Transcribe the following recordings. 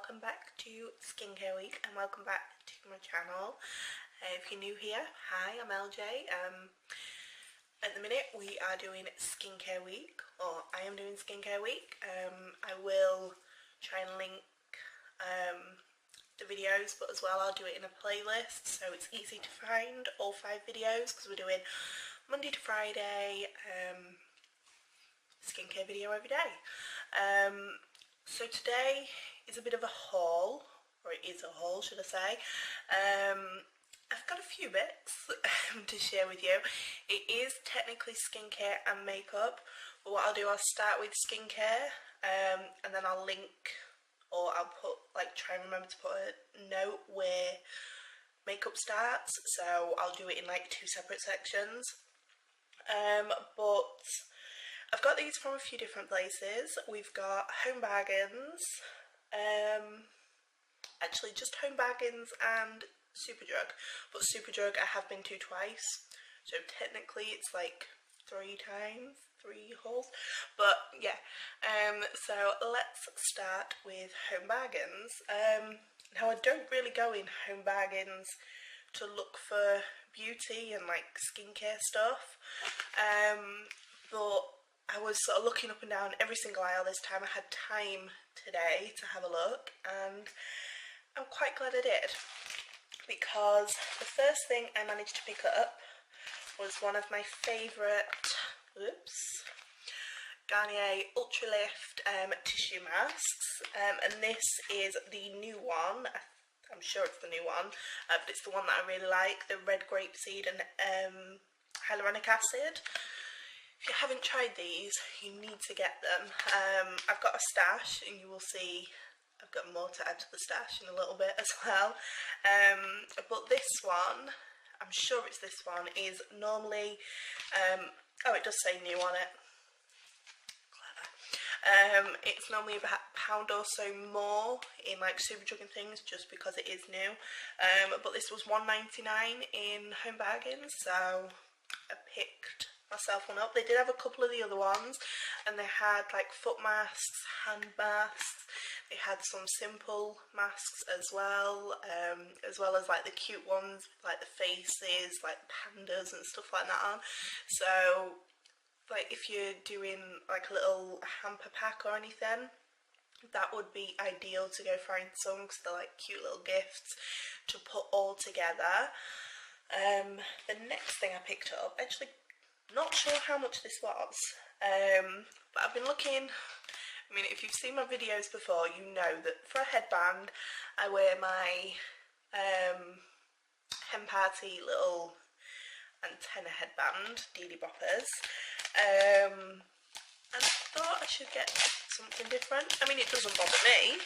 welcome back to Skincare Week and welcome back to my channel. If you're new here, hi, I'm LJ. At the minute we are doing Skincare Week, or I am doing Skincare Week. I will try and link the videos, but as well I'll do it in a playlist so it's easy to find all 5 videos, because we're doing Monday to Friday skincare video every day. So today is a bit of a haul, or it is a haul should I say. I've got a few bits to share with you. It is technically skincare and makeup, but what I'll do, I'll start with skincare and then I'll link, or I'll put, try and remember to put a note where makeup starts, so I'll do it in 2 separate sections. But I've got these from a few different places. We've got Home Bargains, actually just Home Bargains and Superdrug, but Superdrug I have been to twice, so technically it's 3 hauls, but yeah. So let's start with Home Bargains. Now I don't really go in Home Bargains to look for beauty and skincare stuff, but I was sort of looking up and down every single aisle this time. I had time today to have a look and I'm quite glad I did, because the first thing I managed to pick up was one of my favourite Garnier Ultra Lift tissue masks, and this is the new one. I'm sure it's the new one, but it's the one that I really like, the red grapeseed and hyaluronic acid. If you haven't tried these, you need to get them. I've got a stash, and you will see I've got more to add to the stash in a little bit as well. But this one, I'm sure it's this one, is normally, oh, it does say new on it. Clever. It's normally about £1 or so more in Superdrug and things, just because it is new. But this was £1.99 in Home Bargains, so I picked myself one up. They did have a couple of the other ones, and they had foot masks, hand masks, they had some simple masks as well as the cute ones with the faces, pandas and stuff like that on. So if you're doing a little hamper pack or anything, that would be ideal to go find some, because they're cute little gifts to put all together. The next thing I picked up, actually not sure how much this was, but I've been looking. I mean, if you've seen my videos before, you know that for a headband I wear my hen party little antenna headband, Dee Dee Boppers, and I thought I should get something different. I mean, it doesn't bother me,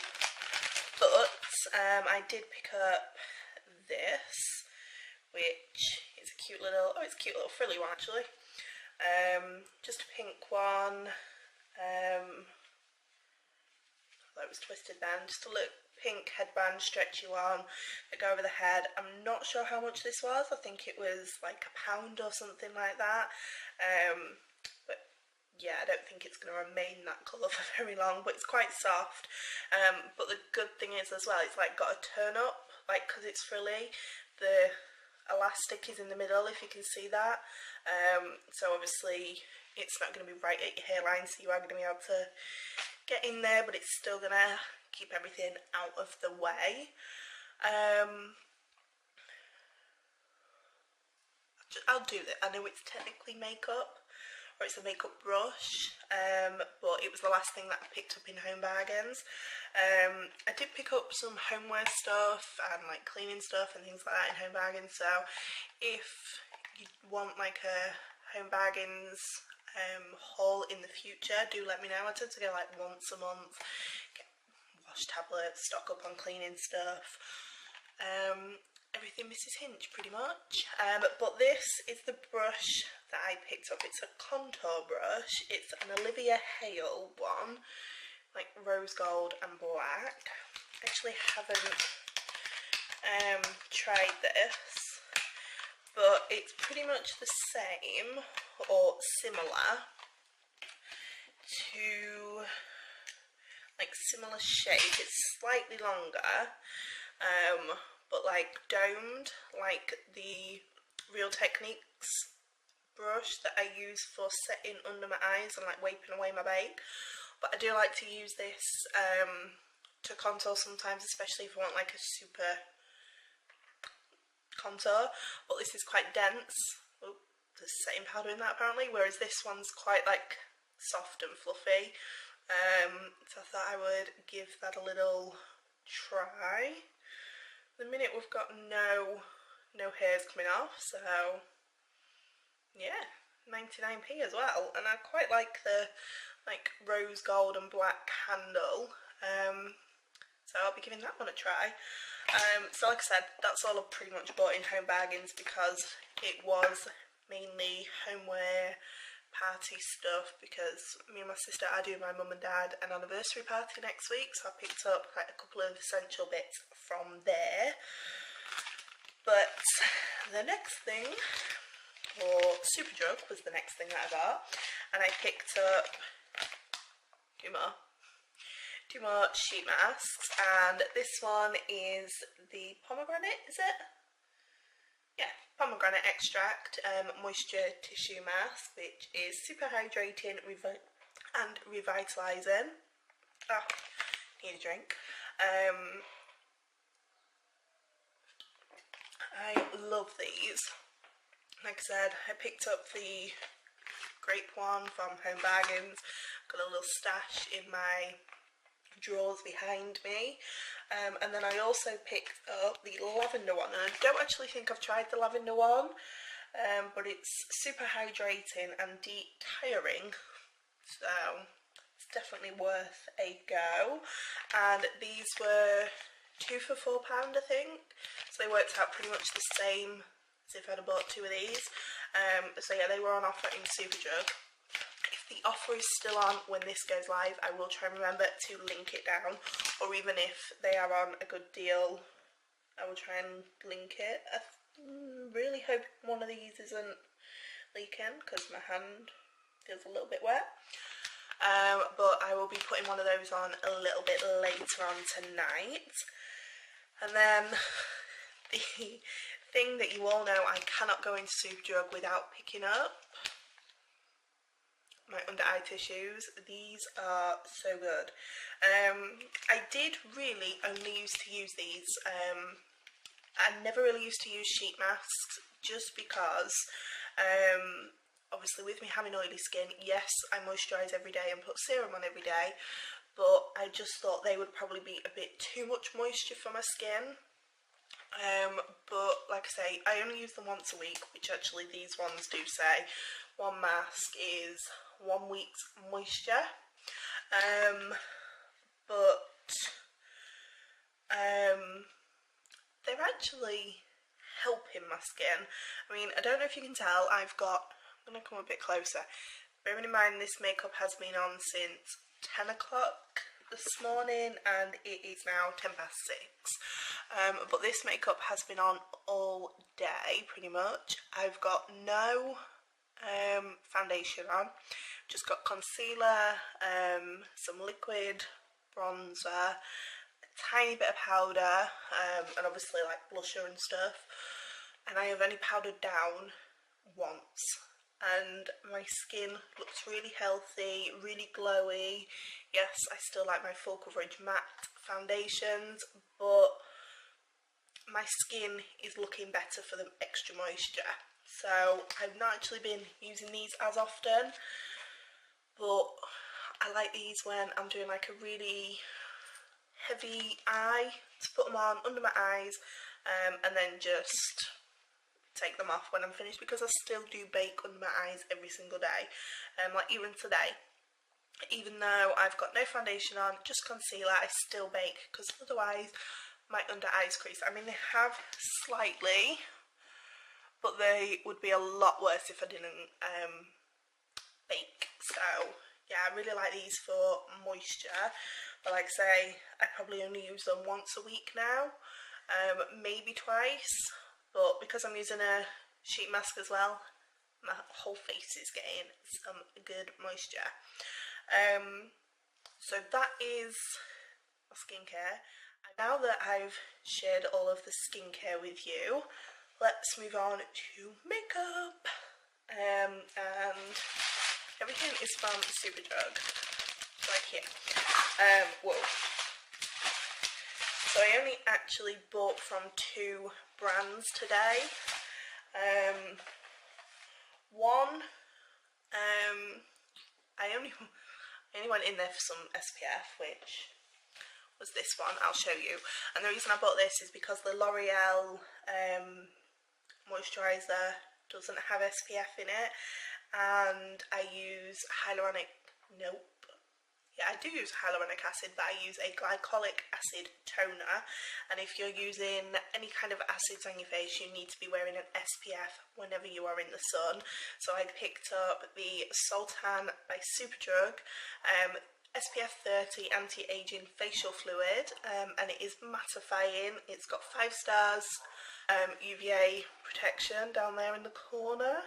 but I did pick up this, which is a cute little, it's a cute little frilly one actually. Just a pink one. That was twisted then. Just a little pink headband, stretchy one that go over the head. I'm not sure how much this was. I think it was £1 or something like that. But yeah, I don't think it's going to remain that colour for very long, but it's quite soft. But the good thing is as well, it's got a turn up, because it's frilly. The elastic is in the middle, if you can see that. So obviously it's not going to be right at your hairline, so you are going to be able to get in there, but it's still going to keep everything out of the way. I'll do that. I know it's technically makeup, or it's a makeup brush, but it was the last thing that I picked up in Home Bargains. I did pick up some homeware stuff and cleaning stuff and things like that in Home Bargains, so if you want a Home Bargains haul in the future, do let me know. I tend to go once a month, get wash tablets, stock up on cleaning stuff, everything Mrs. Hinch pretty much. But this is the brush that I picked up. It's a contour brush. It's an Olivia Hale one, rose gold and black. I actually haven't tried this, but it's pretty much the same or similar to like similar shape. It's slightly longer, but like domed, like the Real Techniques brush that I use for setting under my eyes and like wiping away my bake. But I do like to use this to contour sometimes, especially if I want like a super contour. But this is quite dense. Oh, there's setting powder in that apparently, whereas this one's quite like soft and fluffy. So I thought I would give that a little try. At the minute we've got no hairs coming off, so yeah, 99p as well. And I quite like the like rose gold and black handle, so I'll be giving that one a try. So like I said, that's all I've pretty much bought in Home Bargains because it was mainly homeware, party stuff, because me and my sister are doing my mum and dad an anniversary party next week, so I picked up like a couple of essential bits from there. But the next thing, or Superdrug was the next thing that I got, and I picked up two more sheet masks, and this one is the pomegranate, is it? Yeah, pomegranate extract moisture tissue mask, which is super hydrating and revitalizing. Oh, need a drink. I love these. Like I said, I picked up the grape one from Home Bargains. Got a little stash in my drawers behind me, and then I also picked up the lavender one, and I don't actually think I've tried the lavender one, but it's super hydrating and de-tiring, so it's definitely worth a go. And these were 2 for £4, I think, so they worked out pretty much the same as if I'd have bought 2 of these. So yeah, they were on offer in Superdrug. If the offer is still on when this goes live, I will try and remember to link it down, or even if they are on a good deal, I will try and link it. I really hope one of these isn't leaking because my hand feels a little bit wet. But I will be putting one of those on a little bit later on tonight. And then the thing that you all know I cannot go into Superdrug without picking up, my under eye tissues. These are so good. I did really only used to use these. I never really used to use sheet masks just because obviously with me having oily skin, yes, I moisturise every day and put serum on every day, but I just thought they would probably be a bit too much moisture for my skin. But like I say, I only use them once a week, which actually these ones do say one mask is 1 week's moisture. But they're actually helping my skin. I mean, I don't know if you can tell, I'm going to come a bit closer. Bearing in mind this makeup has been on since 10 o'clock this morning and it is now 6:10. But this makeup has been on all day pretty much. I've got no foundation on, just got concealer, some liquid bronzer, a tiny bit of powder, and obviously like blusher and stuff, and I have only powdered down once, and my skin looks really healthy, really glowy. Yes, I still like my full coverage matte foundations, but my skin is looking better for the extra moisture. So I've not actually been using these as often, but I like these when I'm doing like a really heavy eye, to put them on under my eyes, and then just take them off when I'm finished, because I still do bake under my eyes every single day. Like even today, even though I've got no foundation on, just concealer, I still bake, because otherwise my under eyes crease. I mean, they have slightly, but they would be a lot worse if I didn't bake. So yeah, I really like these for moisture, but like I say, I probably only use them once a week now, maybe twice, but because I'm using a sheet mask as well, my whole face is getting some good moisture. So that is my skincare. And now that I've shared all of the skincare with you, let's move on to makeup. And everything is from Superdrug, right here. Whoa. So I only actually bought from 2 brands today. One, I only went in there for some SPF, which was this one. I'll show you. And the reason I bought this is because the L'Oreal moisturiser doesn't have SPF in it, and I use I do use hyaluronic acid, but I use a glycolic acid toner, and if you're using any kind of acids on your face, you need to be wearing an SPF whenever you are in the sun. So I picked up the Sultan by Superdrug SPF 30 anti-aging facial fluid, and it is mattifying. It's got 5 stars, UVA protection down there in the corner.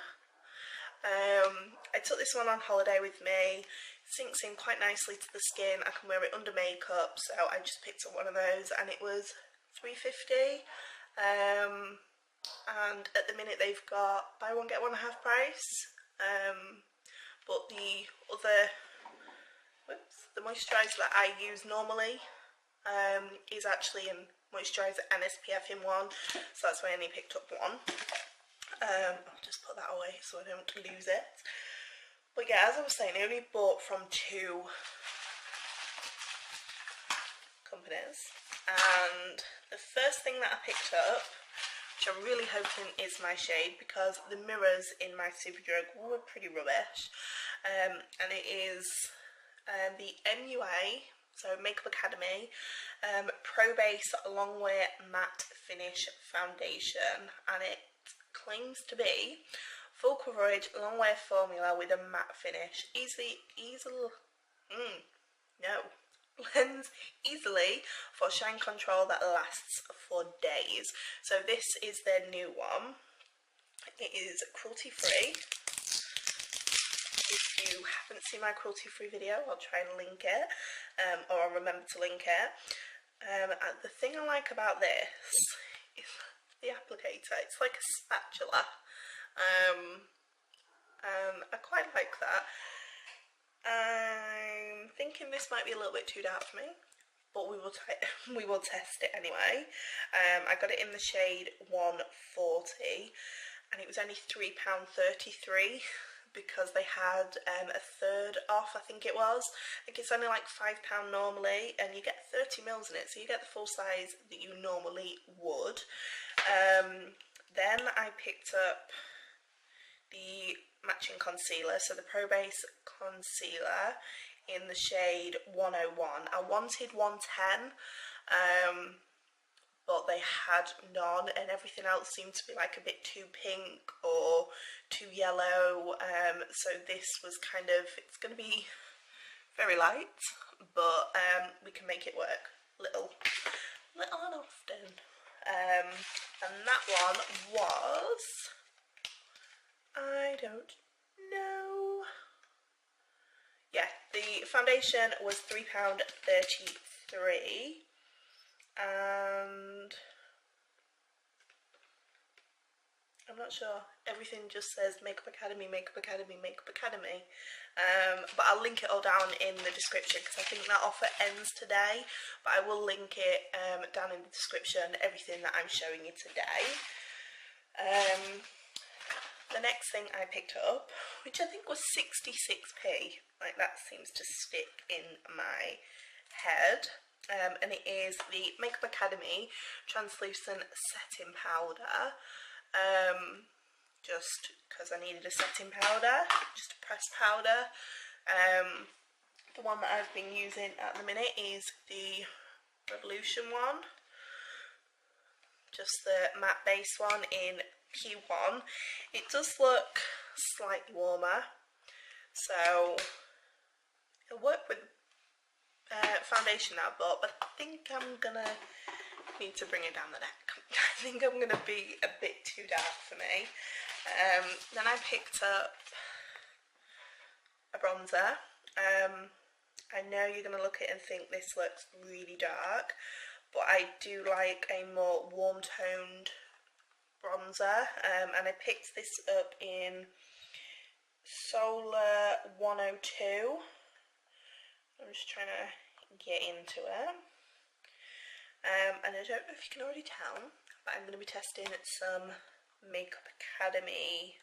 I took this one on holiday with me. Sinks in quite nicely to the skin. I can wear it under makeup, so I just picked up one of those, and it was $3.50. And at the minute they've got buy one get one half price. But the other, the moisturiser that I use normally is actually a moisturiser and SPF in one, so that's why I only picked up one. I'll just put that away so I don't lose it. But yeah, as I was saying, I only bought from 2 companies, and the first thing that I picked up, which I'm really hoping is my shade, because the mirrors in my Superdrug were pretty rubbish, and it is the MUA, so Makeup Academy, Pro Base Longwear Matte Finish Foundation, and it claims to be full coverage, long wear formula with a matte finish. Blends easily for shine control that lasts for days. So this is their new one. It is cruelty free. If you haven't seen my cruelty free video, I'll try and link it, or I'll remember to link it. And the thing I like about this is the applicator. It's like a spatula. I quite like that. I'm thinking this might be a little bit too dark for me, but we will test it anyway. I got it in the shade 140, and it was only £3.33 because they had a third off, I think it was. I think it's only like £5 normally, and you get 30 mils in it, so you get the full size that you normally would. Then I picked up the matching concealer, so the Pro Base concealer in the shade 101. I wanted 110, but they had none, and everything else seemed to be like a bit too pink or too yellow. So this was kind of, it's going to be very light, but we can make it work little and often. And that one was, I don't know. Yeah, the foundation was £3.33, and I'm not sure. Everything just says Makeup Academy, Makeup Academy, Makeup Academy. But I'll link it all down in the description because I think that offer ends today. But I will link it down in the description, everything that I'm showing you today. The next thing I picked up, which I think was 66p, like that seems to stick in my head, and it is the Makeup Academy Translucent Setting Powder. Just because I needed a setting powder, just a pressed powder. The one that I've been using at the minute is the Revolution one, just the matte base one in P1. It does look slightly warmer, so it'll work with foundation that I bought, but I think I'm gonna need to bring it down the neck. I think I'm gonna be a bit too dark for me. Then I picked up a bronzer. I know you're going to look at it and think this looks really dark, but I do like a more warm-toned bronzer, and I picked this up in Solar 102. I'm just trying to get into it. And I don't know if you can already tell, but I'm going to be testing some Makeup Academy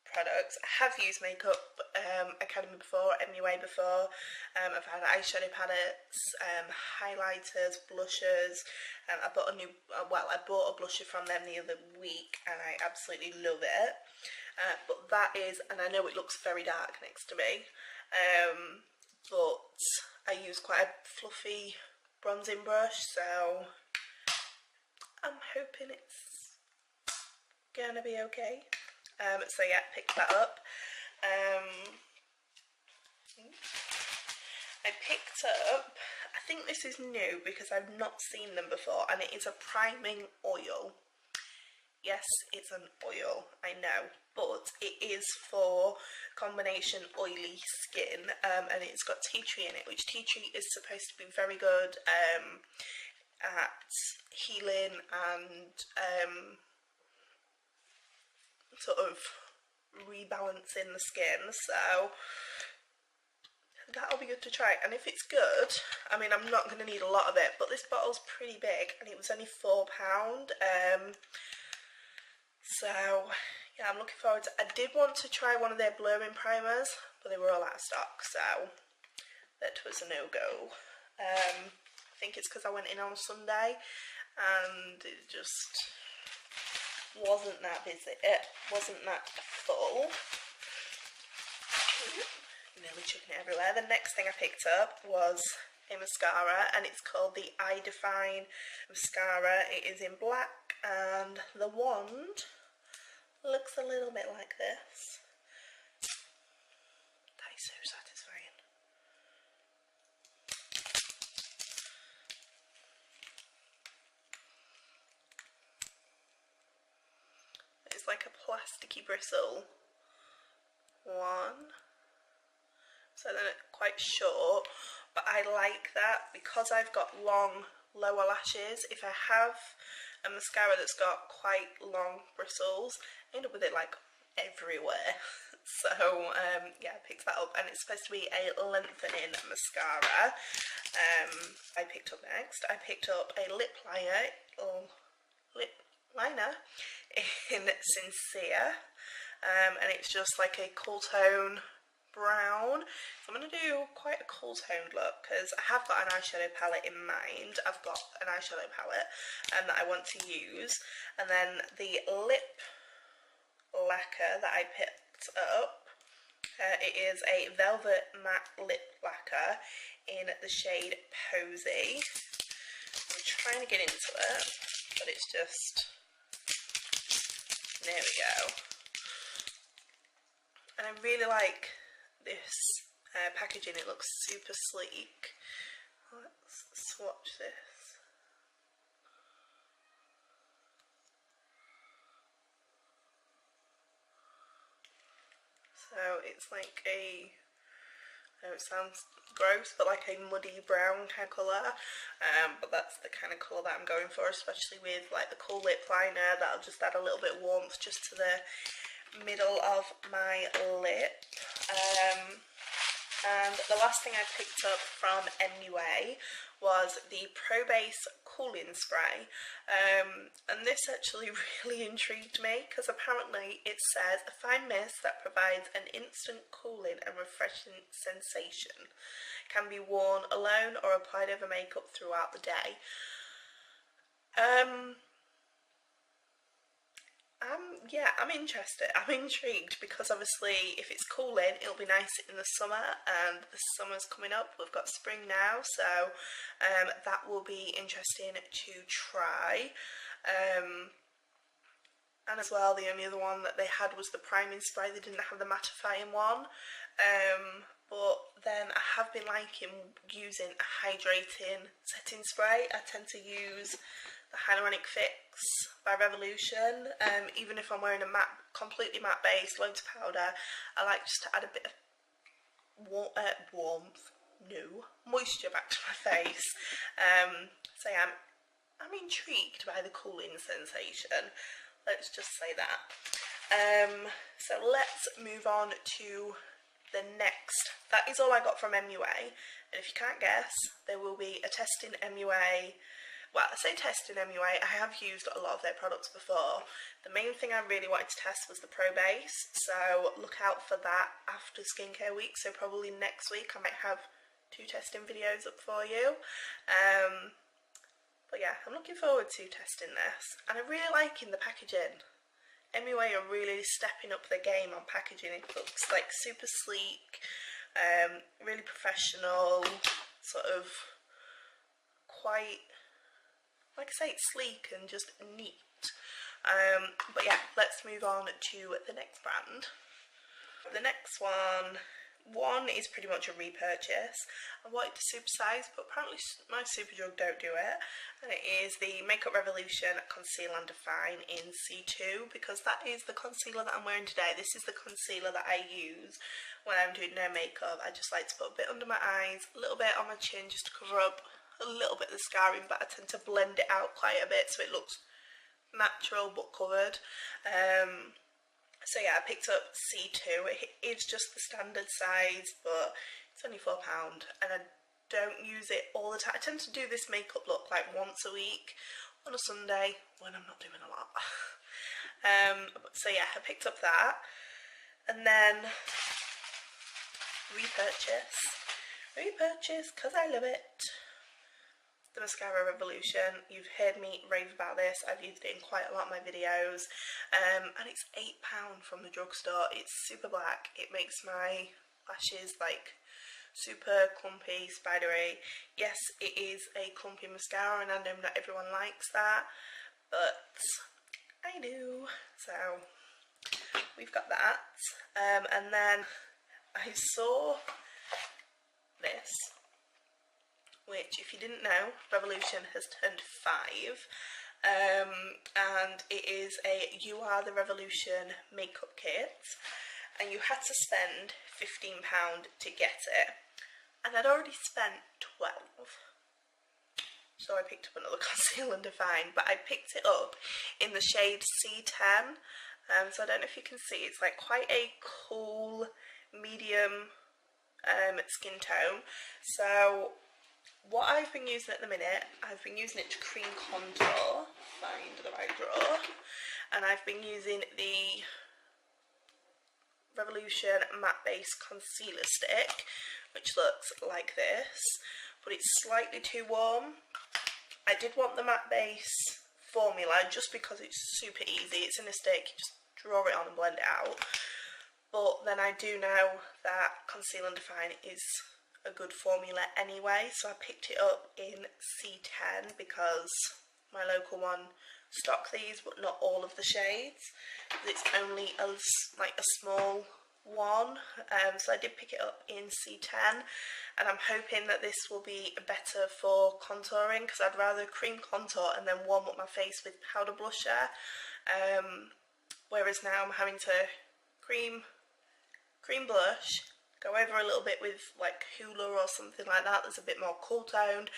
products. I have used Makeup Academy before, MUA before. I've had eyeshadow palettes, highlighters, blushers. I bought a blusher from them the other week and I absolutely love it. But that is, and I know it looks very dark next to me, but I use quite a fluffy bronzing brush, so I'm hoping it's gonna be okay. So yeah, picked that up. I picked up, I think this is new because I've not seen them before, and it is a priming oil. Yes, it's an oil, I know, but it is for combination oily skin, and it's got tea tree in it, which tea tree is supposed to be very good at healing and sort of rebalancing the skin, so that'll be good to try. And if it's good, I mean, I'm not going to need a lot of it, but this bottle's pretty big and it was only £4. So yeah, I'm looking forward to it. I did want to try one of their blurring primers, but they were all out of stock, so that was a no-go. I think it's because I went in on Sunday and it just wasn't that busy, it wasn't that full. Nearly chucking it everywhere. The next thing I picked up was a mascara, and it's called the Eye Define mascara. It is in black and the wand looks a little bit like this. That is so satisfying. It's like a plasticky bristle one, so then it's quite short, but I like that because I've got long lower lashes. If I have a mascara that's got quite long bristles, I end up with it like everywhere. So yeah, I picked that up, and it's supposed to be a lengthening mascara. I picked up next, I picked up a lip liner in Sincere, and it's just like a cool tone brown. So I'm going to do quite a cool toned look because I have got an eyeshadow palette in mind. I've got an eyeshadow palette that I want to use, and then the lip lacquer that I picked up, it is a velvet matte lip lacquer in the shade Posy. I'm trying to get into it, but it's just, there we go. And I really like this packaging, it looks super sleek. Let's swatch this. So it's like a, I know it sounds gross, but like a muddy brown kind of colour, but that's the kind of colour that I'm going for, especially with like the cool lip liner. That'll just add a little bit of warmth just to the middle of my lip. And the last thing I picked up from MUA was the Pro Base cooling spray, and this actually really intrigued me because apparently it says a fine mist that provides an instant cooling and refreshing sensation, can be worn alone or applied over makeup throughout the day. Yeah, I'm interested. I'm intrigued because obviously if it's cooling, it'll be nice in the summer, and the summer's coming up. We've got spring now, so that will be interesting to try. And as well, the only other one that they had was the priming spray. They didn't have the mattifying one. But then I have been liking using a hydrating setting spray. I tend to use the Hyaluronic Fix by Revolution. Even if I'm wearing a matte, completely matte base, loads of powder, I like just to add a bit of moisture back to my face. So yeah, I'm intrigued by the cooling sensation. Let's just say that. So let's move on to the next. That is all I got from MUA, and if you can't guess, there will be a test in MUA. Well, I say test in MUA, I have used a lot of their products before. The main thing I really wanted to test was the Pro Base, so look out for that after skincare week. So probably next week I might have 2 testing videos up for you. But yeah, I'm looking forward to testing this, and I'm really liking the packaging. MUA are really stepping up their game on packaging. It looks like super sleek, really professional, sort of quite, like I say, it's sleek and just neat. But yeah, let's move on to the next brand. The next one is pretty much a repurchase. I wanted to supersize, but apparently my Superdrug don't do it, and it is the Makeup Revolution Conceal and Define in C2, because that is the concealer that I'm wearing today. This is the concealer that I use when I'm doing no makeup. I just like to put a bit under my eyes, a little bit on my chin just to cover up a little bit of the scarring, but I tend to blend it out quite a bit so it looks natural but covered. So yeah, I picked up C2. It is just the standard size, but it's only £4, and I don't use it all the time. I tend to do this makeup look like once a week on a Sunday when I'm not doing a lot. So yeah, I picked up that, and then repurchase because I love it. The Mascara Revolution. You've heard me rave about this. I've used it in quite a lot of my videos, and it's £8 from the drugstore. It's super black. It makes my lashes like super clumpy, spidery. Yes, it is a clumpy mascara, and I know not everyone likes that, but I do. So we've got that, and then I saw this, which, if you didn't know, Revolution has turned 5, and it is a You Are the Revolution makeup kit, and you had to spend £15 to get it, and I'd already spent 12, so I picked up another Conceal and Define, but I picked it up in the shade C10, so I don't know if you can see, it's like quite a cool medium skin tone. So what I've been using at the minute, I've been using it to cream contour, find the right drawer, and I've been using the Revolution Matte Base Concealer Stick, which looks like this, but it's slightly too warm. I did want the Matte Base formula just because it's super easy. It's in a stick, you just draw it on and blend it out. But then I do know that Conceal and Define is a good formula anyway, so I picked it up in C10 because my local one stock these, but not all of the shades. It's only a small one, so I did pick it up in C10, and I'm hoping that this will be better for contouring, because I'd rather cream contour and then warm up my face with powder blusher, whereas now I'm having to cream blush, go over a little bit with like Hoola or something like that that's a bit more cool toned,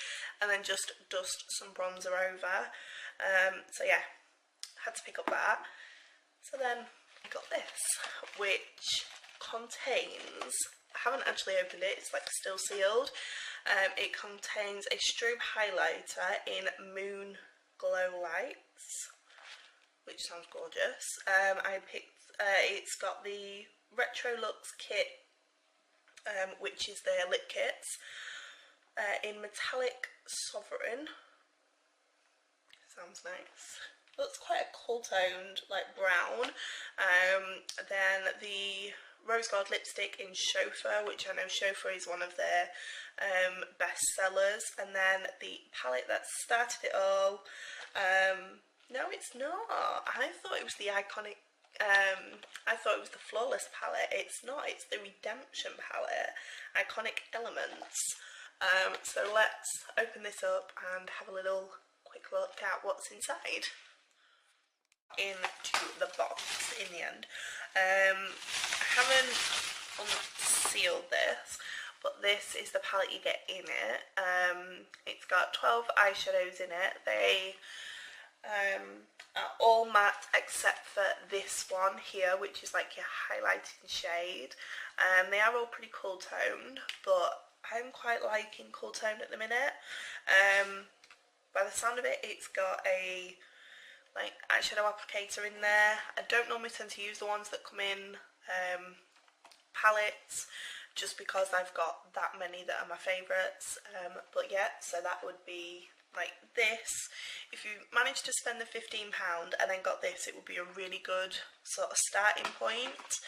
and then just dust some bronzer over. So yeah, had to pick up that. So then I got this, which contains, I haven't actually opened it, it's like still sealed. It contains a strobe highlighter in Moon Glow Lights, which sounds gorgeous. I picked, it's got the Retro Lux kit, which is their lip kits, in Metallic Sovereign. Sounds nice. Looks quite a cool toned, like brown. Then the Rose Gold lipstick in Chauffeur, which I know Chauffeur is one of their best sellers. And then the palette that started it all. No, it's not. I thought it was the iconic. I thought it was the Flawless palette. It's not. It's the Redemption palette, Iconic Elements. So let's open this up and have a little quick look at what's inside. Into the box in the end. I haven't sealed this, but this is the palette you get in it. It's got 12 eyeshadows in it. They are all matte except for this one here, which is like your highlighting shade. They are all pretty cool toned, but I'm quite liking cool toned at the minute. By the sound of it, it's got a like eyeshadow applicator in there. I don't normally tend to use the ones that come in palettes, just because I've got that many that are my favourites. But yeah, so that would be like this. If you manage to spend the £15 and then got this, it would be a really good sort of starting point.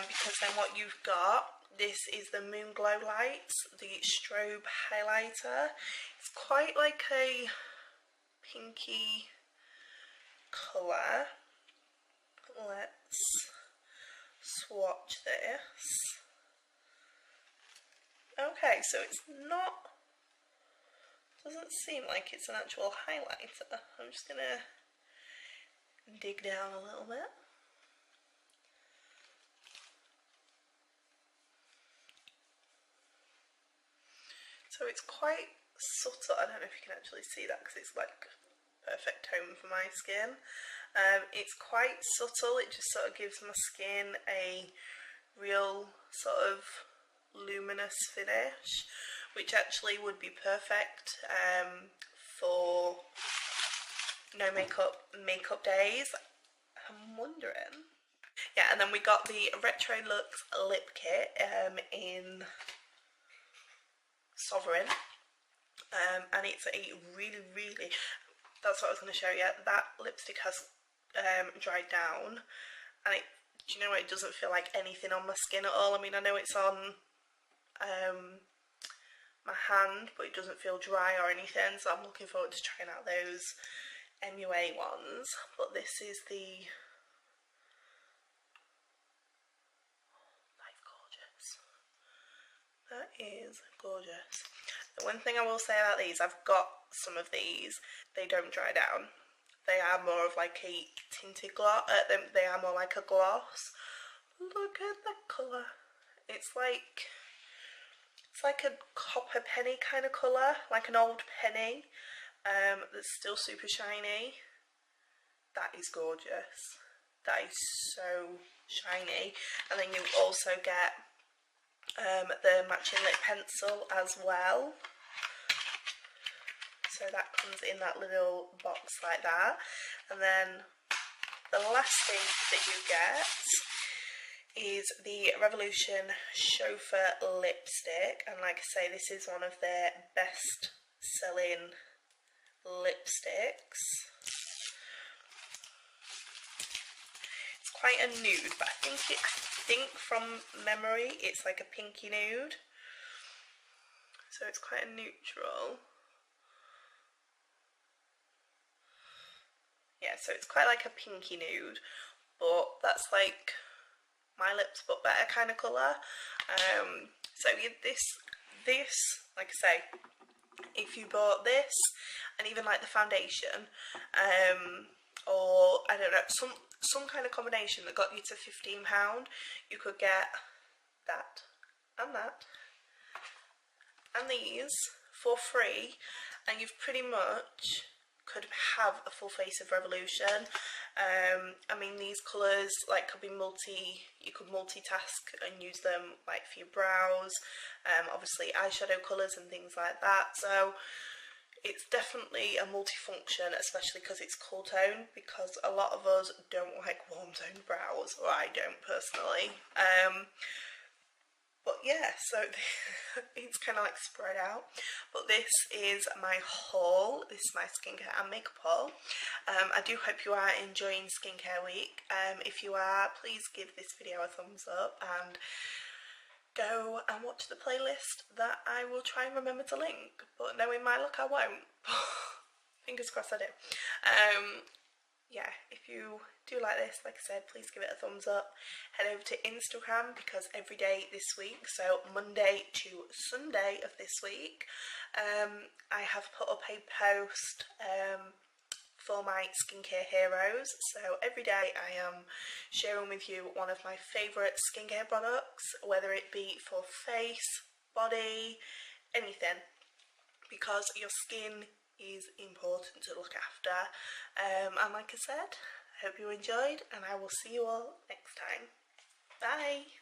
Because then what you've got, this is the Moon Glow Lights, the strobe highlighter. It's quite like a pinky colour. Let's swatch this. Okay, so it's not, doesn't seem like it's an actual highlighter. I'm just gonna dig down a little bit. So it's quite subtle. I don't know if you can actually see that because it's like perfect tone for my skin. It's quite subtle. It just sort of gives my skin a real sort of luminous finish, which actually would be perfect for no makeup days. I'm wondering. Yeah, and then we got the Retro Looks lip kit in Sovereign, and it's a really, that's what I was going to show you. That lipstick has dried down, and it, do you know what, it doesn't feel like anything on my skin at all. I mean, I know it's on my hand, but it doesn't feel dry or anything, so I'm looking forward to trying out those MUA ones. But this is the, that's gorgeous. That is gorgeous. The one thing I will say about these, I've got some of these, they don't dry down. They are more of like a tinted gloss, they are more like a gloss. Look at the colour. It's like a copper penny kind of colour, like an old penny, that's still super shiny. That is gorgeous. That is so shiny. And then you also get the matching lip pencil as well. So that comes in that little box like that. And then the last thing that you get is the Revolution Chauffeur lipstick, and like I say, this is one of their best selling lipsticks. It's quite a nude, but I think from memory it's like a pinky nude, so it's quite a neutral. Yeah, so it's quite like a pinky nude, but that's like my lips but better kind of colour. So this, like I say, if you bought this and even like the foundation, or I don't know, some kind of combination that got you to £15, you could get that and these for free, and you've pretty much could have a full face of Revolution. I mean, these colours like could be you could multitask and use them like for your brows, obviously eyeshadow colours and things like that. So it's definitely a multifunction, especially because it's cool tone, because a lot of us don't like warm toned brows, or I don't personally. But yeah, so it's kind of like spread out. But this is my haul. This is my skincare and makeup haul. I do hope you are enjoying Skincare Week. If you are, please give this video a thumbs up and go and watch the playlist that I will try and remember to link. But knowing my luck, I won't. Fingers crossed I do. Yeah, if you do like this, like I said, please give it a thumbs up. Head over to Instagram, because every day this week, so Monday to Sunday of this week, I have put up a post for my skincare heroes. So every day I am sharing with you one of my favourite skincare products, whether it be for face, body, anything, because your skin is important to look after. And like I said, I hope you enjoyed, and I will see you all next time. Bye!